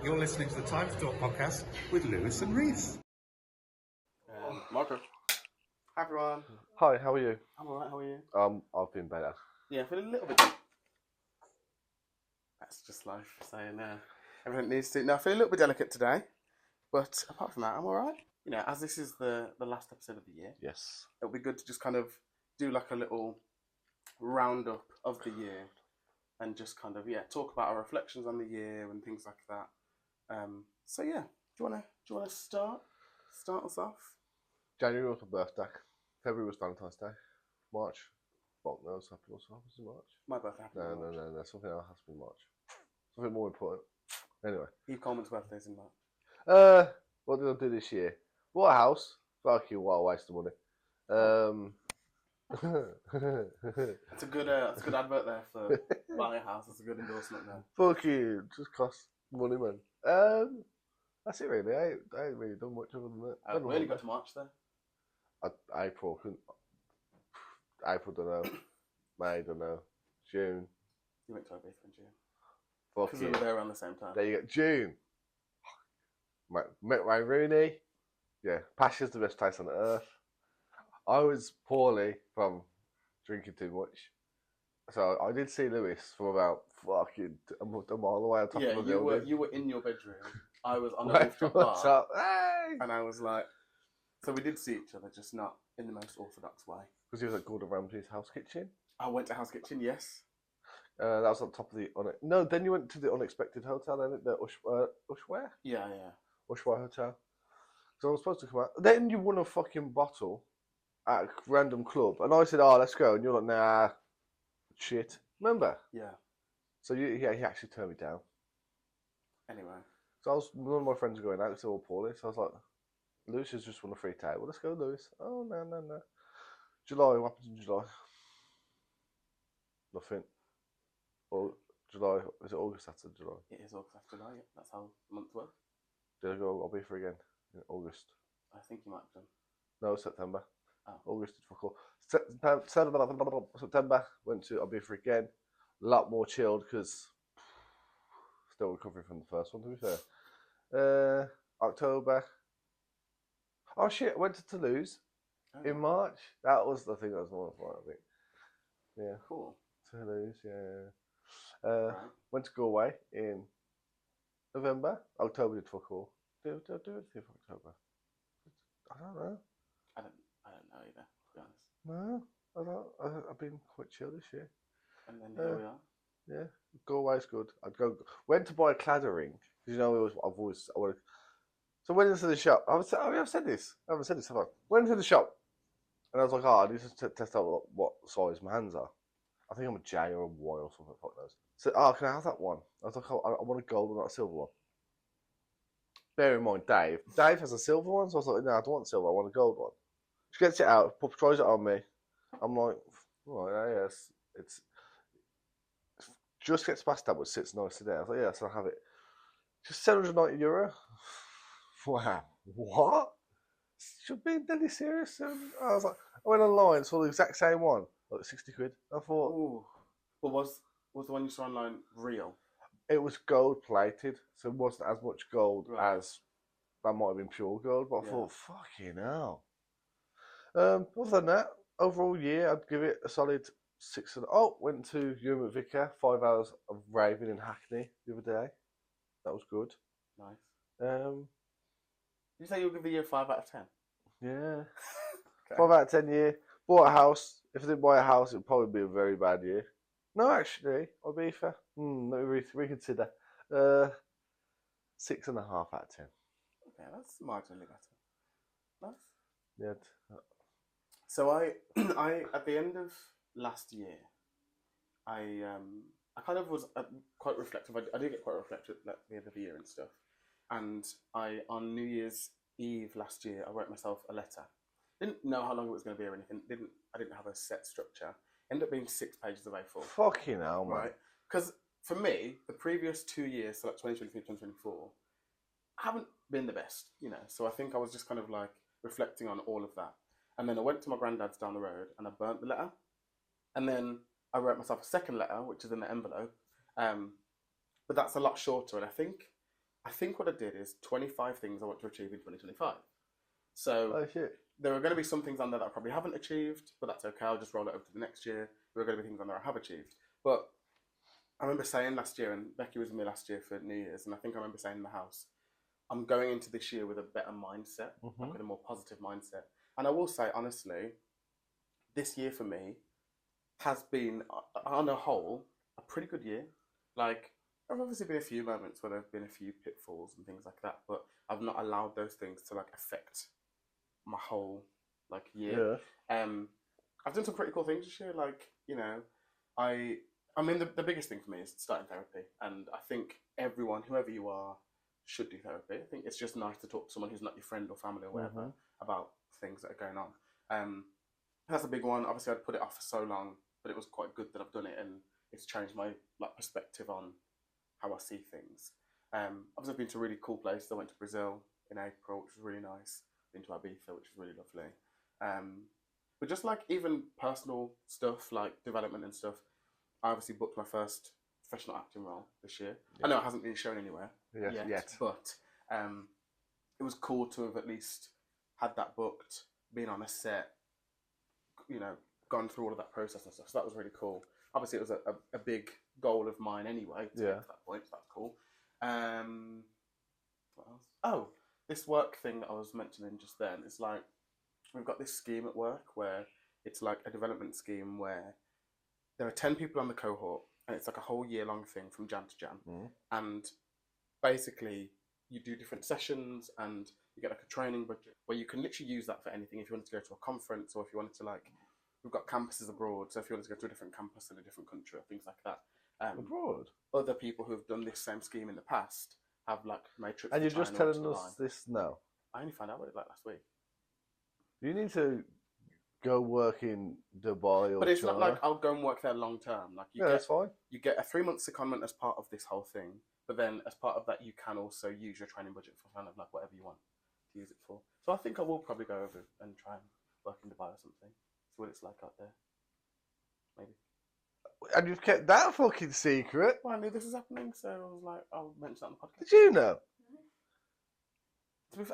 You're listening to the Time to Talk podcast with Lewis and Reiss. Marco. Hi everyone. Hi, how are you? I'm alright, how are you? I've been better. Yeah, feeling a little bit. That's just life saying everything needs to. No, I feel a little bit delicate today, but apart from that, I'm alright. You know, as this is the last episode of the year, Yes. it'll be good to just kind of do like a little roundup of the year and just kind of talk about our reflections on the year and things like that. So yeah, do you wanna start us off? January was my birthday. February was Valentine's Day. March, fuck knows, happy or something in March. My birthday happened in March. No. Something else has to be March. Something more important. Anyway. Eve Coleman's birthday's in March. What did I do this year? Bought a house. Fuck you, what a waste of money. It's a good advert there for buying a house. It's a good endorsement there. Fuck you, just costs money, man. That's it really. I ain't really done much other than that. We only got to March there. April, don't know. May, don't know. June. You went to Ibiza in June. Fuck Because you. we were there around the same time. There you go. June. Met Wayne Rooney. Yeah, Pasha's the best place on earth. I was poorly from drinking too much. So I did see Lewis from about fucking a mile away on top of the building. You were in your bedroom. I was on the rooftop bar. Hey! And I was like... So we did see each other, just not in the most orthodox way. Because he was at Gordon Ramsay's house kitchen. I went to House Kitchen, yes. That was on top of the... No, then you went to the Unexpected Hotel, then the Ushware? Yeah. Ushware Hotel. So I was supposed to come out. Then you won a fucking bottle at a random club. And I said, let's go. And you're like, nah, shit. Remember? Yeah. So he actually turned me down. Anyway. So one of my friends were going out because they were all poorly. So I was like, Lewis has just won a free table. Let's go, Lewis. Oh, no. July, what happens in July? Nothing. Well, July, is it August after July? It is August after July, yeah. That's how the months work. Did I go Ibiza again in August? I think you might have done. No, September. Oh. August did fuck all. September, went to Ibiza again. A lot more chilled because still recovering from the first one, to be fair. October. Oh shit, I went to Toulouse in March. That was the thing that was more fun, I think. Yeah. Cool. Toulouse, yeah. Right. Went to Galway in November. October did fuck all. Do it for October. I don't know. I don't know either, to be honest. No, I've been quite chill this year. And then here we are. Yeah, Galway's good. Went to buy a cladding ring because I wanted. So went into the shop. I've said this. I haven't said this. Went into the shop, and I was like, I need to test out what size my hands are. I think I'm a J or a Y or something. Fuck knows. So, can I have that one? I was like, I want a gold one, not a silver one. Bear in mind, Dave has a silver one, so I was like, no, I don't want silver. I want a gold one. She gets it out, tries it on me. I'm like, yes, it's just gets past that, but sits nicely there. I was like, yes, I'll have it. Just €790. Wow, what? Should be deadly serious. I was like, I went online, saw the exact same one, like 60 quid. I thought, ooh, but was the one you saw online real? It was gold plated, so it wasn't as much gold as that might have been pure gold. But I thought, fucking hell. Other than that, overall year, I'd give it a solid 6. Went to Ewan Vicar, 5 hours of raving in Hackney the other day. That was good. Nice. Did you say you'll give the year 5 out of 10? Yeah. Okay. 5 out of 10 year. Bought a house. If I didn't buy a house, it would probably be a very bad year. No, actually, Ibiza. Let me reconsider. 6.5 out of 10. Okay, that's marginally better. Nice. Yeah. So I at the end of last year, I kind of was quite reflective. I did get quite reflective at the end of the year and stuff. And on New Year's Eve last year, I wrote myself a letter. Didn't know how long it was going to be or anything. I didn't have a set structure. Ended up being 6 pages of A4. Fucking hell, man. Right? Because for me, the previous 2 years, so like 2023, 2024, haven't been the best, So I think I was just kind of like reflecting on all of that. And then I went to my granddad's down the road and I burnt the letter. And then I wrote myself a second letter, which is in the envelope. But that's a lot shorter. And I think I think what I did is 25 things I want to achieve in 2025. So Oh shit. there are going to be some things on there that I probably haven't achieved, but that's okay. I'll just roll it over to the next year. There are going to be things on there I have achieved. But I remember saying last year, and Becky was with me last year for New Year's, and I think I remember saying in the house, I'm going into this year with a better mindset, like with a more positive mindset. And I will say, honestly, this year for me has been, on a whole, a pretty good year. Like, there have obviously been a few moments where there have been a few pitfalls and things like that, but I've not allowed those things to like affect my whole like year. Yeah. I've done some pretty cool things this year. Like, you know, I mean, the biggest thing for me is starting therapy, and I think everyone, whoever you are, should do therapy. I think it's just nice to talk to someone who's not your friend or family or whatever about things that are going on. That's a big one. Obviously, I'd put it off for so long, but it was quite good that I've done it, and it's changed my like perspective on how I see things. Obviously, I've been to really cool places. I went to Brazil in April, which was really nice. Been to Ibiza, which was really lovely. But just like even personal stuff, like development and stuff, I obviously booked my first professional acting role this year. I know it hasn't been shown anywhere yet, but it was cool to have at least had that booked, been on a set, you know, gone through all of that process and stuff. So that was really cool. Obviously, it was a big goal of mine anyway to get to that point. So that's cool. What else? Oh, this work thing that I was mentioning just then is like, we've got this scheme at work where it's like a development scheme where there are 10 people on the cohort, and it's like a whole year-long thing from Jan to Jan. And basically, you do different sessions, and you get like a training budget where you can literally use that for anything. If you wanted to go to a conference, or if you wanted to like, we've got campuses abroad, so if you wanted to go to a different campus in a different country, or things like that. Abroad? Other people who have done this same scheme in the past have like made trips. And to you're just China or telling to us Dubai. this now? I only found out about it like last week. You need to go work in Dubai or But it's China. not like I'll go and work there long term. Like that's fine. You get a 3-month secondment as part of this whole thing, but then as part of that, you can also use your training budget for kind of like whatever you want to use it for. So I think I will probably go over and try and work in Dubai or something. See what it's like out there. Maybe. And you've kept that fucking secret. Well, I knew this was happening, so I was like, I'll mention that on the podcast. Did you know?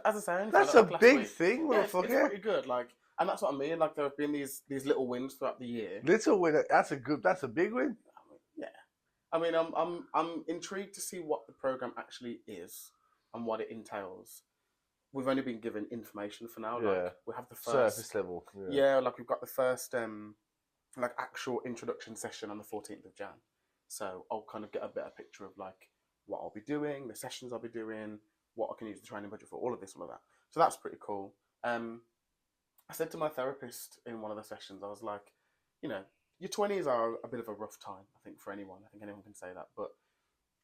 As I say, I only That's found a out, like, big last week. thing, Yeah, it's motherfucker. pretty good. Like, and that's what I mean. Like, there have been these little wins throughout the year. Little win. That's a big win. Yeah. I mean, I'm intrigued to see what the program actually is and what it entails. We've only been given information for now. Yeah. Like, we have the first Surface level. Yeah, like we've got the first like actual introduction session on the 14th of Jan. So I'll kind of get a better picture of like what I'll be doing, the sessions I'll be doing, what I can use the training budget for, all of that. So that's pretty cool. I said to my therapist in one of the sessions, I was like, you know, your 20s are a bit of a rough time, I think, for anyone. I think anyone can say that. But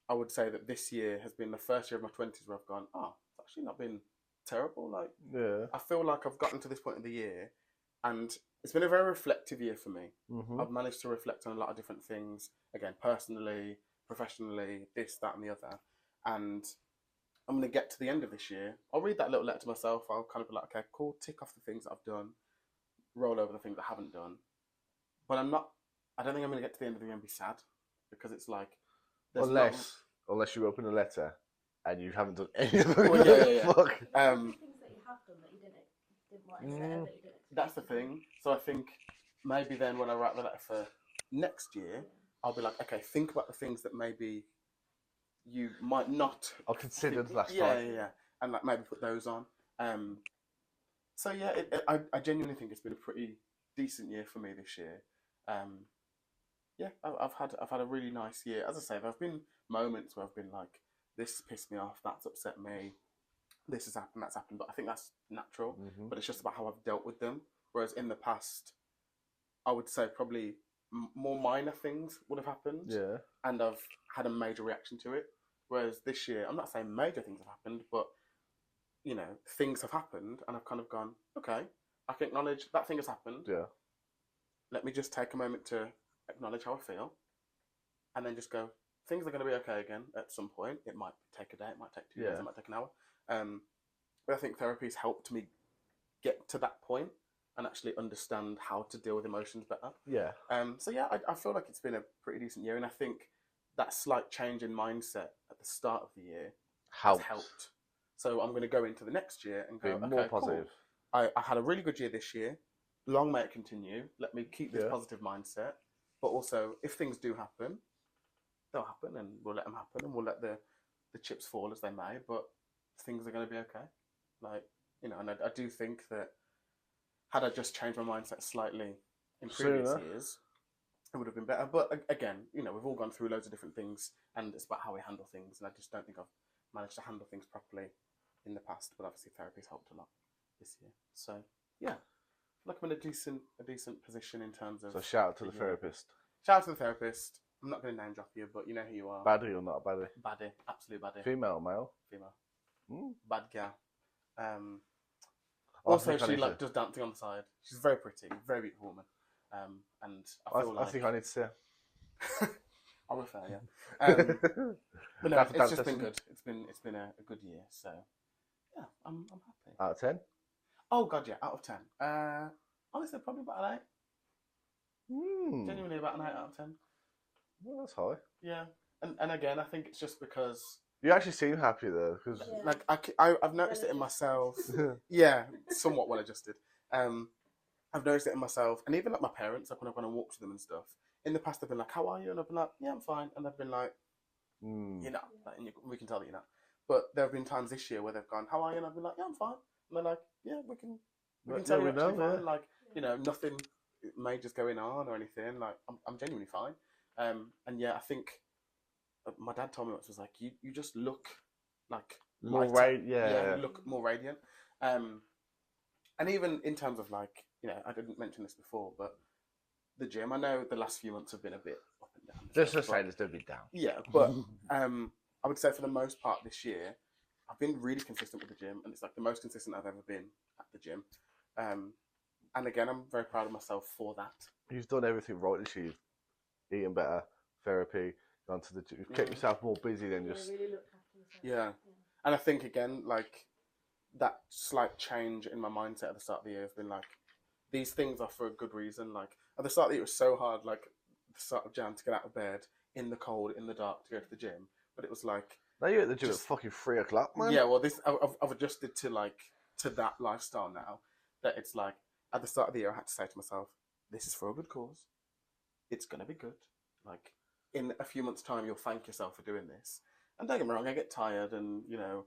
I would say that this year has been the first year of my 20s where I've gone, it's actually not been terrible. Like, I feel like I've gotten to this point in the year, and it's been a very reflective year for me. I've managed to reflect on a lot of different things, again, personally, professionally, this, that, and the other. And I'm going to get to the end of this year. I'll read that little letter to myself. I'll kind of be like, okay, cool, tick off the things that I've done, roll over the things I haven't done. But I don't think I'm going to get to the end of the year and be sad, because it's like... Unless you open a letter and you haven't done any of them. Well, yeah. Fuck. Things that you have done that you didn't write in the letter, that you didn't. That's the thing. So I think maybe then when I write the letter for next year, I'll be like, okay, think about the things that maybe you might not... I considered last time. Yeah. And like maybe put those on. So yeah, I genuinely think it's been a pretty decent year for me this year. Yeah, I've had a really nice year. As I say, there have been moments where I've been like, this pissed me off, that's upset me, this has happened, that's happened. But I think that's natural. But it's just about how I've dealt with them. Whereas in the past, I would say probably more minor things would have happened. Yeah. And I've had a major reaction to it. Whereas this year, I'm not saying major things have happened, but, you know, things have happened and I've kind of gone, okay, I can acknowledge that thing has happened. Yeah. Let me just take a moment to acknowledge how I feel, and then just go, things are going to be okay again at some point. It might take a day, it might take 2 days, it might take an hour. But I think therapy's helped me get to that point and actually understand how to deal with emotions better. Yeah. So yeah, I feel like it's been a pretty decent year, and I think that slight change in mindset at the start of the year helped. So I'm going to go into the next year and go, Be more okay, positive. cool. I had a really good year this year. Long may it continue. Let me keep this Yeah. positive mindset. But also, if things do happen, they'll happen, and we'll let them happen, and we'll let the chips fall as they may. But things are going to be okay. Like, you know, and I do think that had I just changed my mindset slightly in previous Sooner. years, it would have been better. But again, you know, we've all gone through loads of different things, and it's about how we handle things. And I just don't think I've managed to handle things properly in the past. But obviously, therapy's helped a lot this year. So yeah, I feel like I'm in a decent position in terms of. So shout out to the year. therapist. Shout out to the therapist. I'm not going to name drop you, but you know who you are. Baddie or not a baddie? Baddie, absolute baddie. Female, male? Female. Mm. Bad girl. I Also, think I she need like to- does dancing on the side. She's very pretty, very beautiful woman. And I feel I think I need to see her. I'll refer, yeah. But no, That's it's just fantastic. been good. It's been a good year. So yeah, I'm happy. Out of 10? Oh god, yeah, out of 10. Honestly, probably about an 8. Mm. Genuinely about an 8 out of 10. Well, that's high. Yeah, and again, I think it's just because You actually seem happy though, because Yeah. like I've noticed it in myself. Yeah, somewhat well adjusted. I've noticed it in myself, and even like my parents, like when I've gone on walks with them and stuff. In the past, they've been like, "How are you?" And I've been like, "Yeah, I'm fine." And they've been like, "You're not," like, and we can tell that you're not. But there have been times this year where they've gone, "How are you?" And I've been like, "Yeah, I'm fine." And they're like, "Yeah, we can tell you're actually fine." Like, you know, nothing major's going on or anything. Like, I'm genuinely fine. And yeah, I think my dad told me once was like, "You just look like more lighter." right, yeah. You look more radiant. And even in terms of like, you know, I didn't mention this before, but the gym, I know the last few months have been a bit up and down. Just to but- say, there's a bit down. Yeah, but I would say for the most part this year, I've been really consistent with the gym, and it's like the most consistent I've ever been at the gym. And again, I'm very proud of myself for that. You've done everything right this year. Eating better, therapy, gone to the gym. You've kept yourself more busy than just. really looked after yourself. Yeah. And I think again, like that slight change in my mindset at the start of the year has been like, these things are for a good reason. Like at the start of the year, it was so hard, like the start of Jan, to get out of bed in the cold, in the dark, to go to the gym. But it was like, Now you're at the gym Just- at fucking 3 o'clock, man. yeah, well, this I've adjusted to that lifestyle now. That it's like at the start of the year, I had to say to myself, this is for a good cause. It's gonna be good. Like in a few months' time, you'll thank yourself for doing this. And don't get me wrong, I get tired, and you know,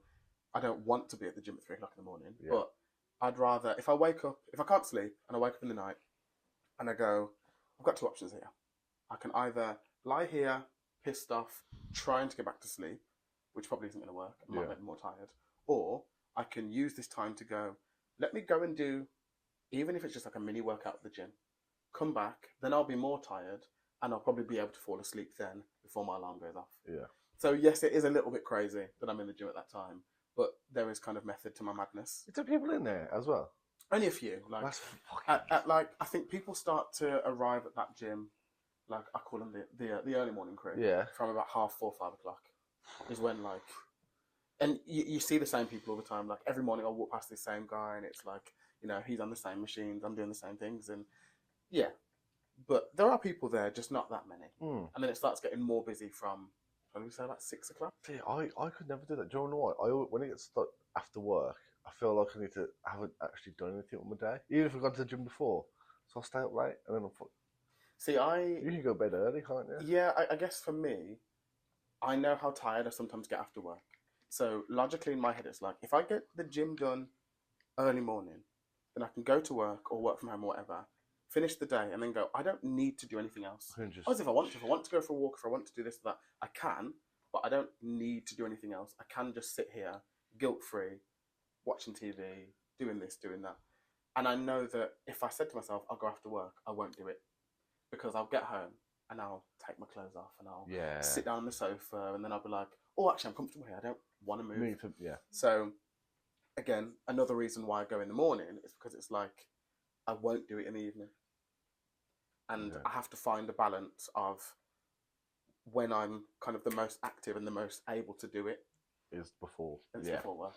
I don't want to be at the gym at 3 o'clock in the morning. Yeah. But I'd rather, if I can't sleep and I wake up in the night and I go, I've got two options here. I can either lie here, pissed off, trying to get back to sleep, which probably isn't going to work. I might Yeah. make me more tired. Or I can use this time to go, let me go and do, even if it's just like a mini workout at the gym, come back, then I'll be more tired and I'll probably be able to fall asleep then before my alarm goes off. Yeah. So yes, it is a little bit crazy that I'm in the gym at that time, but there is kind of method to my madness. Is there people in there as well? Only a few. Like That's fucking. at like I think people start to arrive at that gym, like I call them the early morning crew. Yeah. From about 4:30, 5 o'clock, is when like, and you see the same people all the time. Like every morning I'll walk past this same guy, and it's like, you know, he's on the same machines, I'm doing the same things, and yeah. But there are people there, just not that many. Mm. And then it starts getting more busy from, what do we say, about 6 o'clock? See, I could never do that. Do you know what? When it gets stuck after work, I feel like I haven't actually done anything on my day. Even if I've gone to the gym before. So I'll stay up late and then See, you can go to bed early, can't you? Yeah, I guess for me, I know how tired I sometimes get after work. So logically in my head, it's like, if I get the gym done early morning, then I can go to work or work from home or whatever, finish the day, and then go, I don't need to do anything else. I can just, As if I want to. If I want to go for a walk, if I want to do this or that, I can, but I don't need to do anything else. I can just sit here, guilt-free, watching TV, doing this, doing that. And I know that if I said to myself, I'll go after work, I won't do it. Because I'll get home and I'll take my clothes off and I'll yeah. sit down on the sofa, and then I'll be like, oh, actually, I'm comfortable here. I don't want to move. Me too, yeah. So, again, another reason why I go in the morning is because it's like, I won't do it in the evening. And Yeah. I have to find a balance of when I'm kind of the most active and the most able to do it. Is before. And Yeah. before work.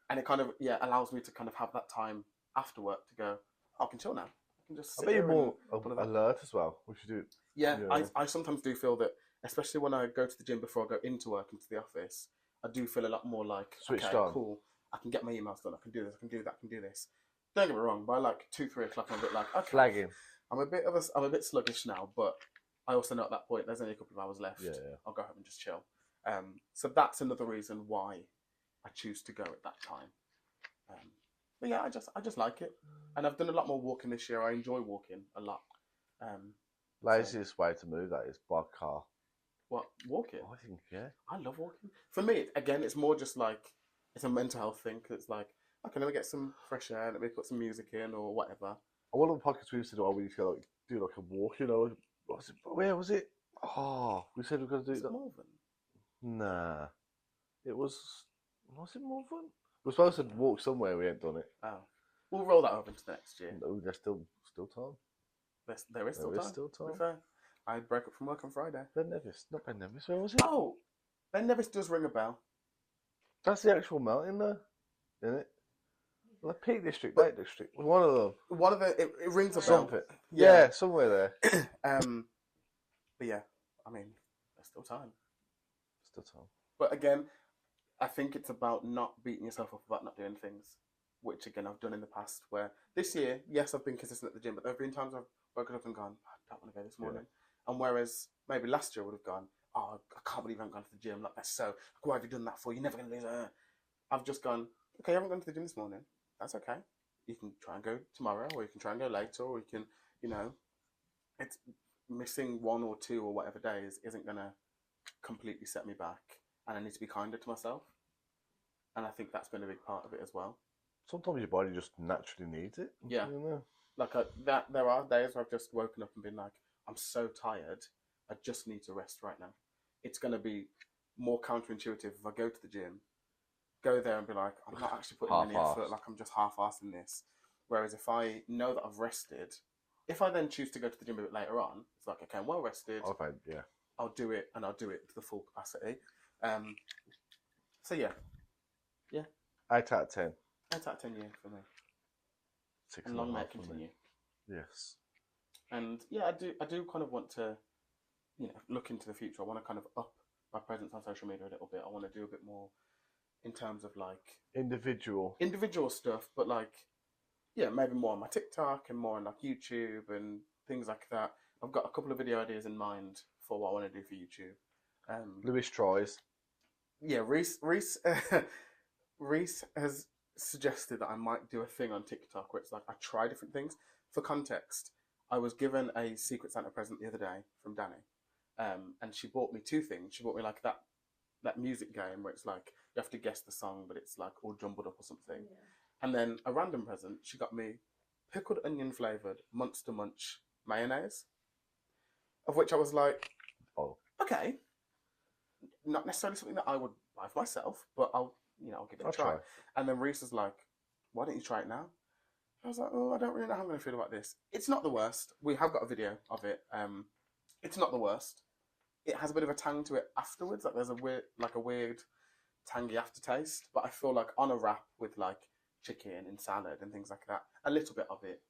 And it kind of, allows me to kind of have that time after work to go, I can chill now. I can just I sit bet you're here more and pull it up. alert as well. We should do. Yeah, Yeah. I sometimes do feel that, especially when I go to the gym before I go into work, into the office, I do feel a lot more like, Switched okay, on. cool, I can get my emails done, I can do this, I can do that, I can do this. Don't get me wrong, by like 2-3 o'clock, I'm a bit like, okay, Flagging. I'm a bit sluggish now, but I also know at that point there's only a couple of hours left. Yeah. I'll go home and just chill. So that's another reason why I choose to go at that time. But yeah, I just like it, and I've done a lot more walking this year. I enjoy walking a lot. Laziest way to move that is by car. What, walking? I think, yeah. I love walking. For me, again, it's more just like it's a mental health thing. 'Cause it's like, okay, let me get some fresh air, let me put some music in or whatever. One of the podcasts we used to do, we used to go, like, do like a walk, you know. Where was it? Oh, we said we were going to do Is it that. Malvern? Nah. Was it Malvern? We were supposed to walk somewhere, we ain't done it. Oh, we'll roll that over into next year. No, there's still time. There is still time. To be fair. I break up from work on Friday. Ben Nevis, not Ben Nevis, where was it? Oh, Ben Nevis does ring a bell. That's the actual mountain there, isn't it? The Peak District, But- Lake District, one of them. One of the it rings a bell. Something. Yeah, somewhere there. But yeah, I mean, there's still time. Still time. But again, I think it's about not beating yourself up about not doing things, which again I've done in the past. Where this year, yes, I've been consistent at the gym, but there have been times I've woken up and gone, I don't want to go this morning. And whereas maybe last year I would have gone, oh, I can't believe I haven't gone to the gym. Like, that's so, why have you done that for? You're never going to lose. I've just gone, okay, I haven't gone to the gym this morning. That's okay. You can try and go tomorrow, or you can try and go later, or you can, it's missing 1 or 2 or whatever days isn't going to completely set me back. And I need to be kinder to myself. And I think that's been a big part of it as well. Sometimes your body just naturally needs it. Yeah. You know? Like there are days where I've just woken up and been like, I'm so tired, I just need to rest right now. It's going to be more counterintuitive if I go to the gym, go there and be like, I'm not actually putting any effort, like I'm just half-assing this. Whereas if I know that I've rested, if I then choose to go to the gym a bit later on, it's like, okay, I'm well rested. Okay, yeah. I'll do it, and I'll do it to the full capacity. So yeah. 8 out of 10. 8 out of 10 for me. 6 And long may it continue. Yes. And yeah, I do kind of want to, look into the future. I want to kind of up my presence on social media a little bit. I want to do a bit more in terms of like Individual stuff, but like, yeah, maybe more on my TikTok and more on like YouTube and things like that. I've got a couple of video ideas in mind for what I want to do for YouTube. Lewis tries. Yeah, Reiss has suggested that I might do a thing on TikTok where it's like I try different things. For context, I was given a Secret Santa present the other day from Danny, and she bought me 2 things. She bought me like that music game where it's like you have to guess the song, but it's like all jumbled up or something. Yeah. And then a random present, she got me pickled onion flavoured Monster Munch mayonnaise, of which I was like, Oh. okay, not necessarily something that I would buy for myself, but I'll give it a try. And then Reiss was like, why don't you try it now? I was like, oh, I don't really know how I'm going to feel about this. It's not the worst. We have got a video of it. It's not the worst. It has a bit of a tang to it afterwards. Like there's a weird tangy aftertaste. But I feel like on a wrap with like chicken and salad and things like that, a little bit of it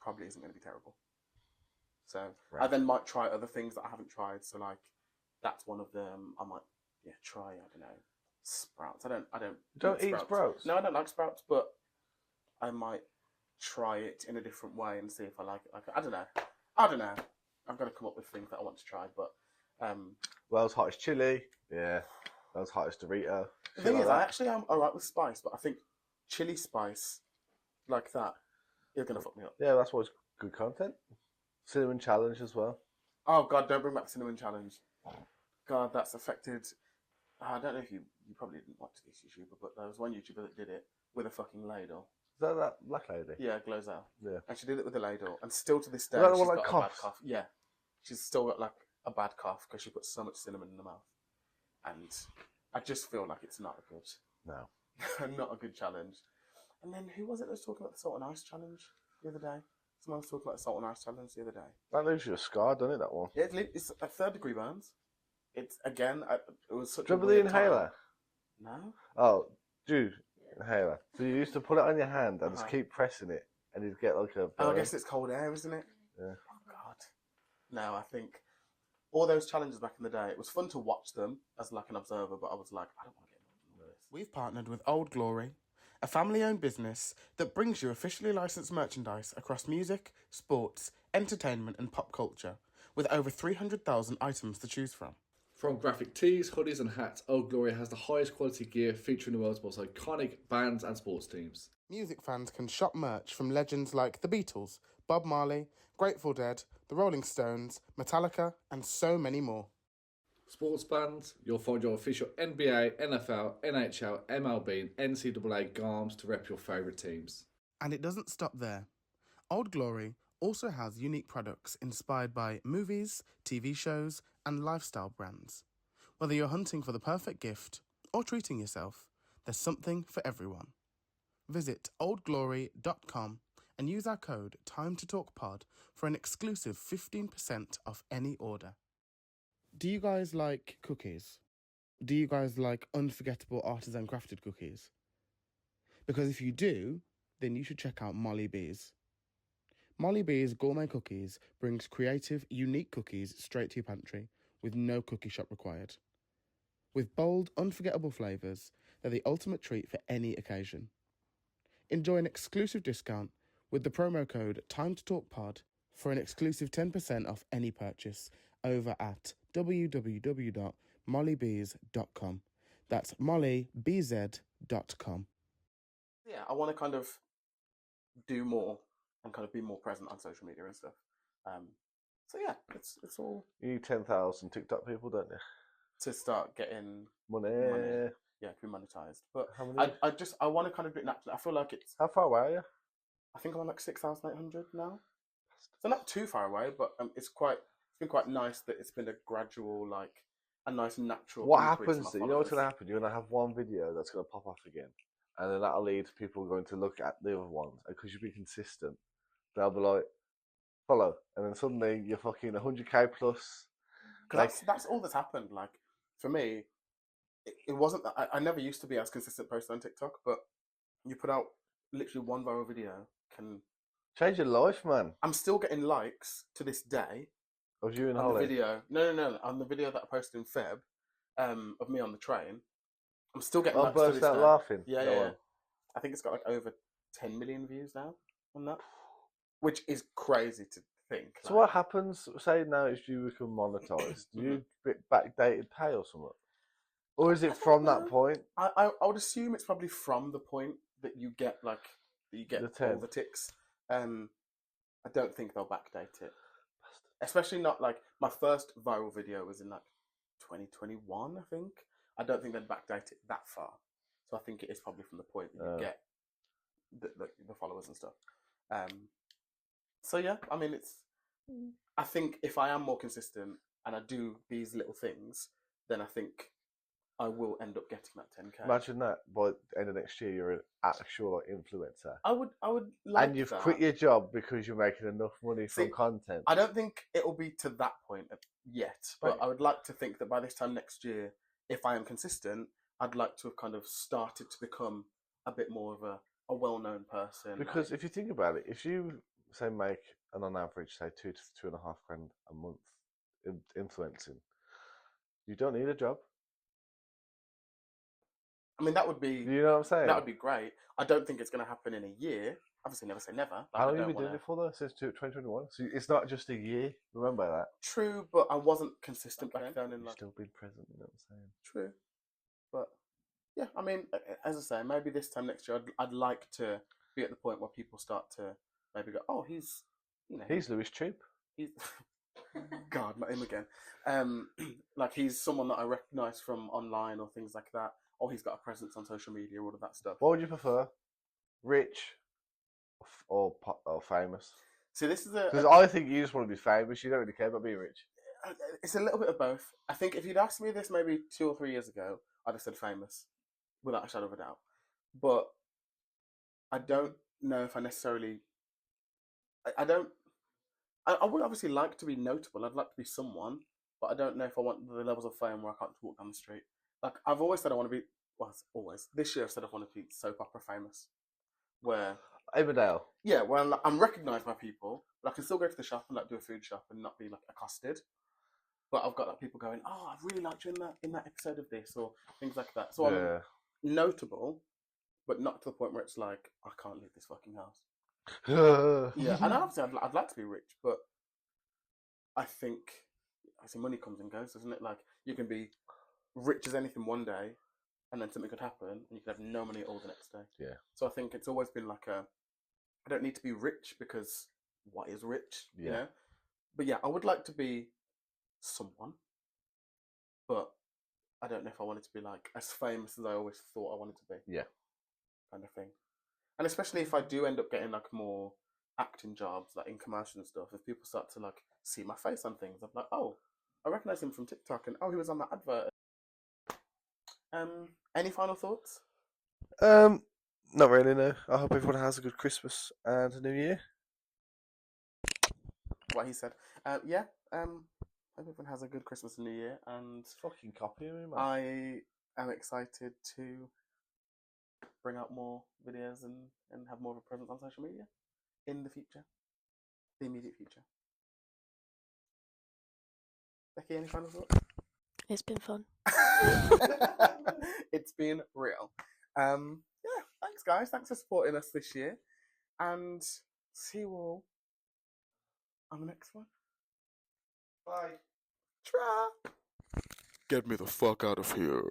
probably isn't going to be terrible. So I then might try other things that I haven't tried. So like that's one of them. I might try. I don't know, sprouts. I don't eat sprouts? No, I don't like sprouts, but I might try it in a different way and see if I like it. I don't know. I've got to come up with things that I want to try, but World's hottest chili. Yeah. World's hottest Dorito. the thing is, I actually am alright with spice, but I think chili spice like that is going to fuck me up. Yeah, that's what's good content. Cinnamon challenge as well. Oh God, don't bring back the cinnamon challenge. God, that's affected. I don't know if you probably didn't watch this YouTuber, but there was one YouTuber that did it with a fucking ladle. Is that black lady? Yeah, Glozell. Yeah. And she did it with a ladle, and still to this day, Is that the she's one got that a bad coughs? cough. Yeah, she's still got like a bad cough because she put so much cinnamon in her mouth, and I just feel like it's not a good, not a good challenge. And then who was it that was talking about the salt and ice challenge the other day? Someone was talking about the salt and ice challenge the other day. That leaves you a scar, doesn't it, that one? Yeah, it's a 3rd-degree burns. It's again, it was such Do you a remember the weird time. inhaler? No. Oh, dude, inhaler. So you used to put it on your hand and just Uh-huh. keep pressing it, and you'd get like a. Oh, I guess it's cold air, isn't it? Yeah. Oh God. No, I think all those challenges back in the day, it was fun to watch them as like an observer, but I was like, I don't want to get involved in We've partnered with Old Glory, a family-owned business that brings you officially licensed merchandise across music, sports, entertainment and pop culture, with over 300,000 items to choose from. From graphic tees, hoodies and hats, Old Glory has the highest quality gear featuring the world's most iconic bands and sports teams. Music fans can shop merch from legends like the Beatles, Bob Marley, Grateful Dead, the Rolling Stones, Metallica and so many more. Sports fans, you'll find your official NBA, NFL, NHL, MLB and NCAA garms to rep your favourite teams. And it doesn't stop there. Old Glory also has unique products inspired by movies, TV shows, and lifestyle brands. Whether you're hunting for the perfect gift or treating yourself, there's something for everyone. Visit oldglory.com and use our code TIMETOTALKPOD for an exclusive 15% off any order. Do you guys like cookies? Do you guys like unforgettable artisan crafted cookies? Because if you do, then you should check out Molly B's. Molly B's Gourmet Cookies brings creative, unique cookies straight to your pantry with no cookie shop required. With bold, unforgettable flavours, they're the ultimate treat for any occasion. Enjoy an exclusive discount with the promo code TIMETOTALKPOD for an exclusive 10% off any purchase over at www.mollybs.com. That's mollybz.com. Yeah, I want to kind of do more and kind of be more present on social media and stuff. So yeah, it's all You need 10,000 TikTok people, don't you? to start getting Money. yeah, to be monetized. But How many? I want to kind of do it naturally. I feel like it's. How far away are you? I think I'm on like 6,800 now. So not too far away, but it's been quite nice that it's been a gradual, like a nice natural. What increase in happens? my You know what's going to followers. happen? You're going to have one video that's going to pop off again, and then that'll lead to people going to look at the other ones, and because you'll be consistent, they'll be like, follow, and then suddenly you're fucking 100k plus. 'Cause Like, that's all that's happened. Like for me, it wasn't. I never used to be as consistent posting on TikTok, but you put out literally one viral video can. change your life, man. I'm still getting likes to this day Of you and on the Holly. video. No, on the video that I posted in Feb, of me on the train. I'm still getting I likes to burst this out day. laughing. Yeah, Go yeah, on. yeah. I think it's got like over 10 million views now on that, which is crazy to think. So like- what happens? Say now if you become monetized, do you get backdated pay or something, or is I it don't from that know. point? I would assume it's probably from the point that you get that you get The all 10. the ticks. I don't think they'll backdate it, especially not like my first viral video was in like 2021, I think. I don't think they'd backdate it that far, so I think it is probably from the point that you get the followers and stuff. So yeah, I mean I think if I am more consistent and I do these little things, then I think I will end up getting that 10k. Imagine that by the end of next year, you're an actual like, influencer, I would like and you've that. quit your job because you're making enough money from See, content. I don't think it'll be to that point yet, but Right. I would like to think that by this time next year, if I am consistent, I'd like to have kind of started to become a bit more of a well-known person. Because if you think about it, if you say make on average say 2 to 2.5 grand a month influencing, you don't need a job. I mean, that would be You know what I'm saying? that would be great. I don't think it's going to happen in a year. Obviously, never say never. Like, How I long have you don't been doing wanna- it for though? Since 2021. So it's not just a year. Remember that. True, but I wasn't consistent back then. And You've like, still been present. You know what I'm saying? true, but yeah, I mean, as I say, maybe this time next year, I'd like to be at the point where people start to maybe go, oh, he's He's Lewis Cheap. he's God, not him again. Like he's someone that I recognise from online or things like that. Or he's got a presence on social media, all of that stuff. What would you prefer, rich or famous? See, this is Because I think you just want to be famous. You don't really care about being rich. it's a little bit of both. I think if you'd asked me this maybe 2 or 3 years ago, I'd have said famous, without a shadow of a doubt. But I don't know if I necessarily. I don't. I would obviously like to be notable. I'd like to be someone, but I don't know if I want the levels of fame where I can't walk down the street. Like I've always said, I want to be. Well, always this year I've said I want to be soap opera famous. Where Emmerdale. yeah, where I'm recognised by people, but I can still go to the shop and like do a food shop and not be like accosted. But I've got like people going, "Oh, I really liked you in that episode of this," or things like that. So Yeah. notable, but not to the point where it's like, I can't leave this fucking house. Yeah, and obviously I'd like to be rich, but I think money comes and goes, doesn't it? Like, you can be rich as anything one day, and then something could happen, and you could have no money at all the next day. Yeah. So I think it's always been like I don't need to be rich, because what is rich? Yeah. You know? But yeah, I would like to be someone, but I don't know if I wanted to be like as famous as I always thought I wanted to be. Yeah. Kind of thing. And especially if I do end up getting like more acting jobs, like in commercials and stuff, if people start to like see my face on things, I'm like, oh, I recognise him from TikTok, and oh, he was on that advert. Any final thoughts? Not really, no. I hope everyone has a good Christmas and a New Year. What he said. Yeah. Hope everyone has a good Christmas and New Year, and Fucking copy me, man. I am excited to bring out more videos and have more of a presence on social media in the future, the immediate future. Becky, any final thoughts? It's been fun. It's been real. Yeah, thanks guys. Thanks for supporting us this year, and see you all on the next one. Bye. Tra. Get me the fuck out of here.